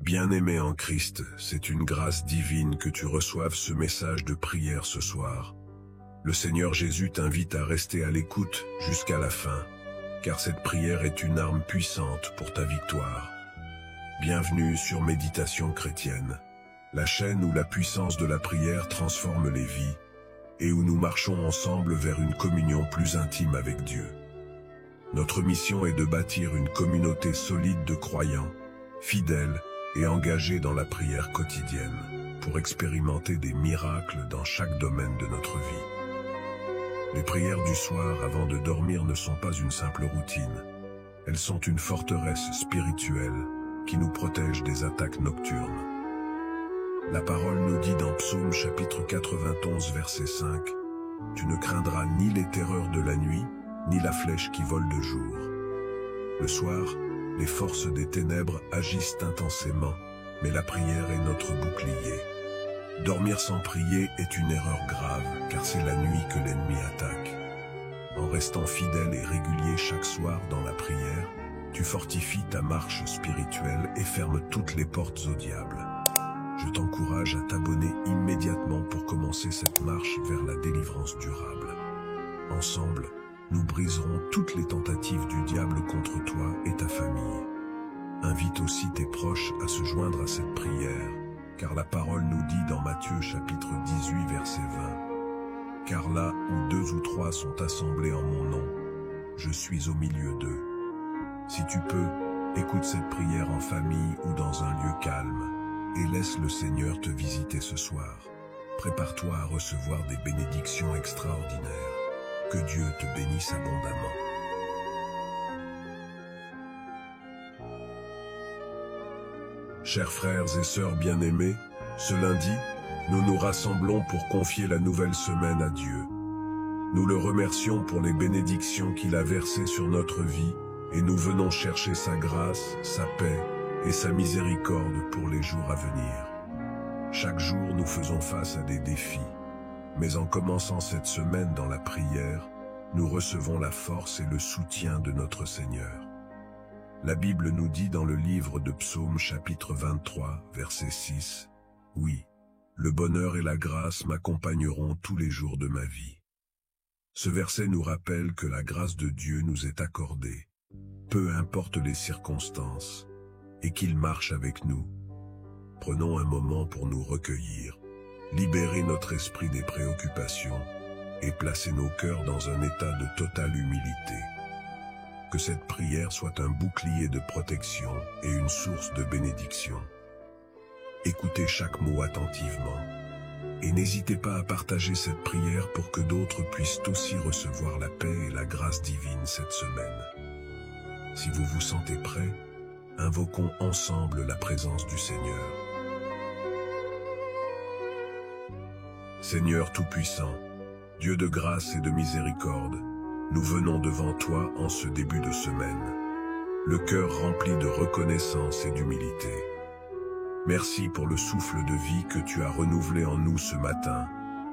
Bien-aimé en Christ, c'est une grâce divine que tu reçoives ce message de prière ce soir. Le Seigneur Jésus t'invite à rester à l'écoute jusqu'à la fin, car cette prière est une arme puissante pour ta victoire. Bienvenue sur Méditation chrétienne, la chaîne où la puissance de la prière transforme les vies et où nous marchons ensemble vers une communion plus intime avec Dieu. Notre mission est de bâtir une communauté solide de croyants, fidèles et engagés dans la prière quotidienne pour expérimenter des miracles dans chaque domaine de notre vie. Les prières du soir avant de dormir ne sont pas une simple routine. Elles sont une forteresse spirituelle qui nous protège des attaques nocturnes. La parole nous dit dans Psaume chapitre 91 verset 5 « Tu ne craindras ni les terreurs de la nuit, ni la flèche qui vole de jour. » Le soir, les forces des ténèbres agissent intensément, mais la prière est notre bouclier. Dormir sans prier est une erreur grave, car c'est la nuit que l'ennemi attaque. En restant fidèle et régulier chaque soir dans la prière, tu fortifies ta marche spirituelle et fermes toutes les portes au diable. Je t'encourage à t'abonner immédiatement pour commencer cette marche vers la délivrance durable. Ensemble, nous briserons toutes les tentatives du diable contre toi et ta famille. Invite aussi tes proches à se joindre à cette prière, car la parole nous dit dans Matthieu chapitre 18 verset 20 « Car là où 2 ou 3 sont assemblés en mon nom, je suis au milieu d'eux. » Si tu peux, écoute cette prière en famille ou dans un lieu calme, et laisse le Seigneur te visiter ce soir. Prépare-toi à recevoir des bénédictions extraordinaires. Que Dieu te bénisse abondamment. Chers frères et sœurs bien-aimés, ce lundi, nous nous rassemblons pour confier la nouvelle semaine à Dieu. Nous le remercions pour les bénédictions qu'il a versées sur notre vie et nous venons chercher sa grâce, sa paix et sa miséricorde pour les jours à venir. Chaque jour, nous faisons face à des défis. Mais en commençant cette semaine dans la prière, nous recevons la force et le soutien de notre Seigneur. La Bible nous dit dans le livre de Psaume chapitre 23, verset 6, « Oui, le bonheur et la grâce m'accompagneront tous les jours de ma vie. » Ce verset nous rappelle que la grâce de Dieu nous est accordée, peu importe les circonstances, et qu'il marche avec nous. Prenons un moment pour nous recueillir, libérer notre esprit des préoccupations et placer nos cœurs dans un état de totale humilité. Que cette prière soit un bouclier de protection et une source de bénédiction. Écoutez chaque mot attentivement et n'hésitez pas à partager cette prière pour que d'autres puissent aussi recevoir la paix et la grâce divine cette semaine. Si vous vous sentez prêt, invoquons ensemble la présence du Seigneur. Seigneur Tout-Puissant, Dieu de grâce et de miséricorde, nous venons devant toi en ce début de semaine, le cœur rempli de reconnaissance et d'humilité. Merci pour le souffle de vie que tu as renouvelé en nous ce matin,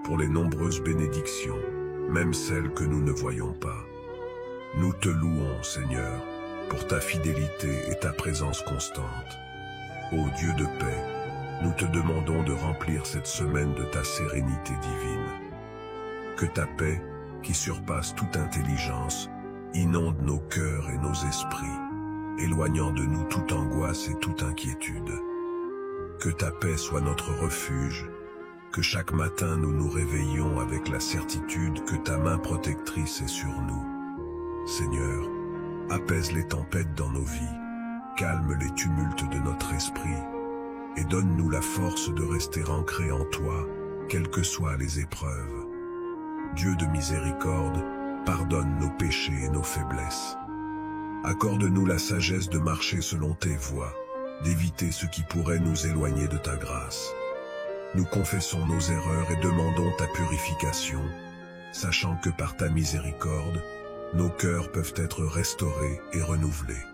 pour les nombreuses bénédictions, même celles que nous ne voyons pas. Nous te louons, Seigneur, pour ta fidélité et ta présence constante. Ô Dieu de paix, nous te demandons de remplir cette semaine de ta sérénité divine. Que ta paix, qui surpasse toute intelligence, inonde nos cœurs et nos esprits, éloignant de nous toute angoisse et toute inquiétude. Que ta paix soit notre refuge, que chaque matin nous nous réveillions avec la certitude que ta main protectrice est sur nous. Seigneur, apaise les tempêtes dans nos vies, calme les tumultes de notre esprit, et donne-nous la force de rester ancrés en toi, quelles que soient les épreuves. Dieu de miséricorde, pardonne nos péchés et nos faiblesses. Accorde-nous la sagesse de marcher selon tes voies, d'éviter ce qui pourrait nous éloigner de ta grâce. Nous confessons nos erreurs et demandons ta purification, sachant que par ta miséricorde, nos cœurs peuvent être restaurés et renouvelés.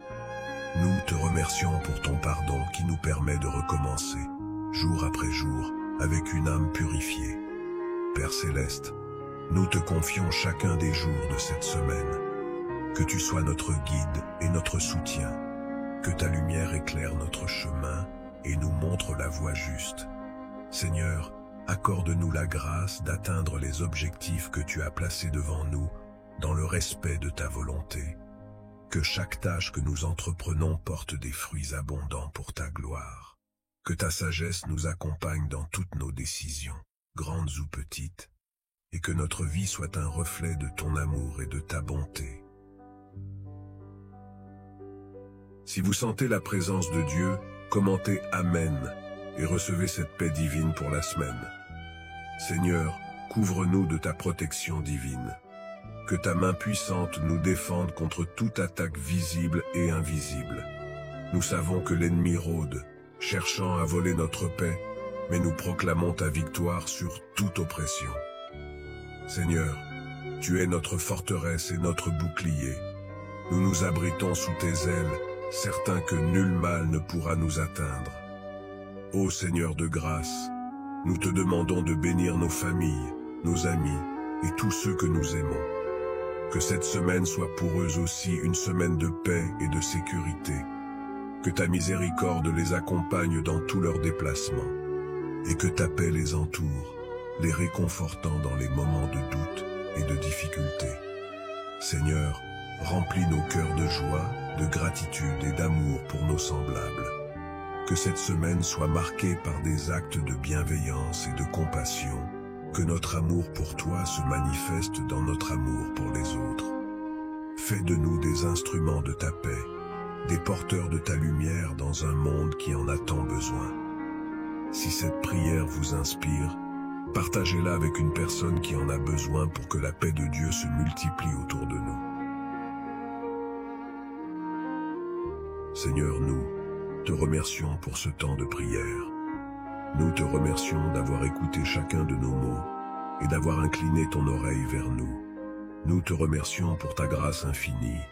Nous te remercions pour ton pardon qui nous permet de recommencer, jour après jour, avec une âme purifiée. Père Céleste, nous te confions chacun des jours de cette semaine. Que tu sois notre guide et notre soutien, que ta lumière éclaire notre chemin et nous montre la voie juste. Seigneur, accorde-nous la grâce d'atteindre les objectifs que tu as placés devant nous dans le respect de ta volonté. Que chaque tâche que nous entreprenons porte des fruits abondants pour ta gloire. Que ta sagesse nous accompagne dans toutes nos décisions, grandes ou petites, et que notre vie soit un reflet de ton amour et de ta bonté. Si vous sentez la présence de Dieu, commentez Amen et recevez cette paix divine pour la semaine. Seigneur, couvre-nous de ta protection divine. Que ta main puissante nous défende contre toute attaque visible et invisible. Nous savons que l'ennemi rôde, cherchant à voler notre paix, mais nous proclamons ta victoire sur toute oppression. Seigneur, tu es notre forteresse et notre bouclier. Nous nous abritons sous tes ailes, certains que nul mal ne pourra nous atteindre. Ô Seigneur de grâce, nous te demandons de bénir nos familles, nos amis et tous ceux que nous aimons. Que cette semaine soit pour eux aussi une semaine de paix et de sécurité. Que ta miséricorde les accompagne dans tous leurs déplacements. Et que ta paix les entoure, les réconfortant dans les moments de doute et de difficulté. Seigneur, remplis nos cœurs de joie, de gratitude et d'amour pour nos semblables. Que cette semaine soit marquée par des actes de bienveillance et de compassion. Que notre amour pour toi se manifeste dans notre amour pour les autres. Fais de nous des instruments de ta paix, des porteurs de ta lumière dans un monde qui en a tant besoin. Si cette prière vous inspire, partagez-la avec une personne qui en a besoin pour que la paix de Dieu se multiplie autour de nous. Seigneur, nous te remercions pour ce temps de prière. Nous te remercions d'avoir écouté chacun de nos mots et d'avoir incliné ton oreille vers nous. Nous te remercions pour ta grâce infinie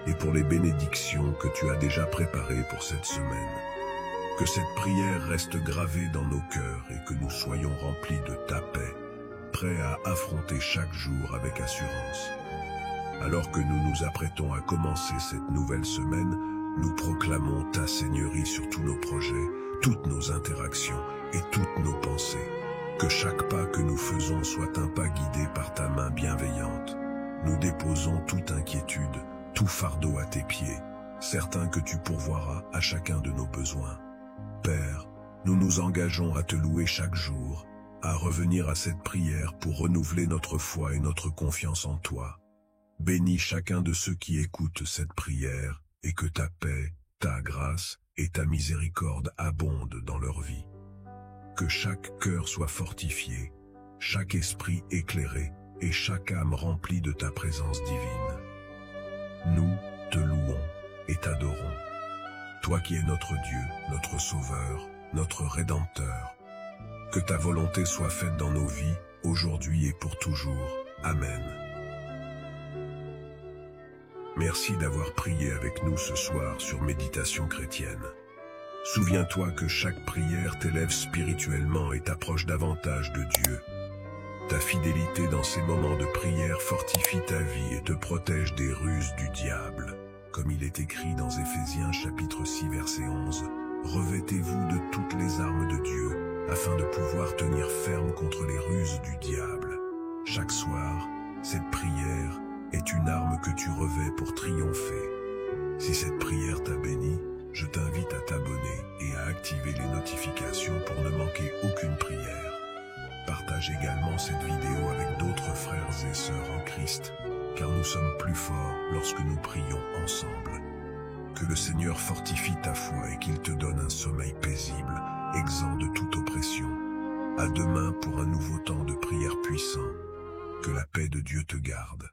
et pour les bénédictions que tu as déjà préparées pour cette semaine. Que cette prière reste gravée dans nos cœurs et que nous soyons remplis de ta paix, prêts à affronter chaque jour avec assurance. Alors que nous nous apprêtons à commencer cette nouvelle semaine, nous proclamons ta seigneurie sur tous nos projets, toutes nos interactions et toutes nos pensées. Que chaque pas que nous faisons soit un pas guidé par ta main bienveillante. Nous déposons toute inquiétude, tout fardeau à tes pieds, certains que tu pourvoiras à chacun de nos besoins. Père, nous nous engageons à te louer chaque jour, à revenir à cette prière pour renouveler notre foi et notre confiance en toi. Bénis chacun de ceux qui écoutent cette prière et que ta paix, ta grâce et ta miséricorde abondent dans leur vie. Que chaque cœur soit fortifié, chaque esprit éclairé et chaque âme remplie de ta présence divine. Nous te louons et t'adorons, toi qui es notre Dieu, notre Sauveur, notre Rédempteur. Que ta volonté soit faite dans nos vies, aujourd'hui et pour toujours. Amen. Merci d'avoir prié avec nous ce soir sur Méditation chrétienne. Souviens-toi que chaque prière t'élève spirituellement et t'approche davantage de Dieu. Ta fidélité dans ces moments de prière fortifie ta vie et te protège des ruses du diable. Comme il est écrit dans Éphésiens chapitre 6 verset 11, « Revêtez-vous de toutes les armes de Dieu, afin de pouvoir tenir ferme contre les ruses du diable. » Chaque soir, cette prière est une arme que tu revêts pour triompher. Si cette prière t'a béni, je t'invite à t'abonner et à activer les notifications pour ne manquer aucune prière. Partage également cette vidéo avec d'autres frères et sœurs en Christ, car nous sommes plus forts lorsque nous prions ensemble. Que le Seigneur fortifie ta foi et qu'il te donne un sommeil paisible, exempt de toute oppression. À demain pour un nouveau temps de prière puissant. Que la paix de Dieu te garde.